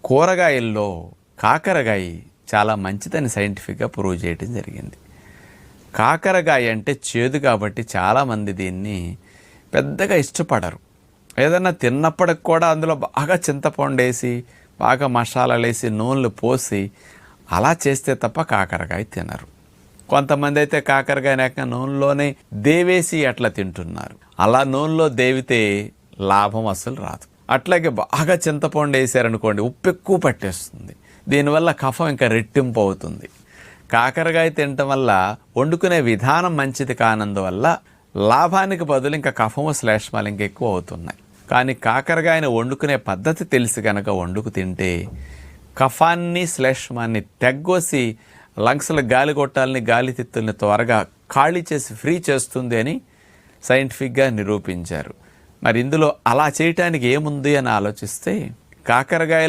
కూరగాయల్లో కాకరకాయ చాలా మంచిదని సైంటిఫిక్గా ప్రూవ్ చేయడం జరిగింది. కాకరకాయ అంటే చేదు కాబట్టి చాలామంది దీన్ని పెద్దగా ఇష్టపడరు. ఏదన్నా తిన్నప్పటికి కూడా అందులో బాగా చింతపండు వేసి బాగా మసాలాలు వేసి నూనెలు పోసి అలా చేస్తే తప్ప కాకరకాయ తినరు. కొంతమంది అయితే కాకరకాయ ఏకంగా నూనెలోనే దేవేసి అట్లా తింటున్నారు. అలా నూనెలో దేవితే లాభం అసలు రాదు. అట్లాగే బాగా చింతపండు వేసారనుకోండి, ఉప్పు ఎక్కువ పట్టేస్తుంది. దీనివల్ల కఫం ఇంకా రెట్టింపు అవుతుంది. కాకరకాయ తినటం వల్ల వండుకునే విధానం మంచిది కానందువల్ల లాభానికి బదులు ఇంకా కఫము శ్లేష్మాలు ఇంకా ఎక్కువ అవుతున్నాయి. కానీ కాకరకాయని వండుకునే పద్ధతి తెలిసి కనుక వండుకు తింటే కఫాన్ని శ్లేష్మాన్ని తెగ్గోసి లంగ్స్లో గాలి కొట్టాలని గాలి తిత్తుల్ని త్వరగా ఖాళీ చేసి ఫ్రీ చేస్తుంది అని సైంటిఫిక్గా నిరూపించారు. మరి ఇందులో అలా చేయటానికి ఏముంది అని ఆలోచిస్తే కాకరకాయలో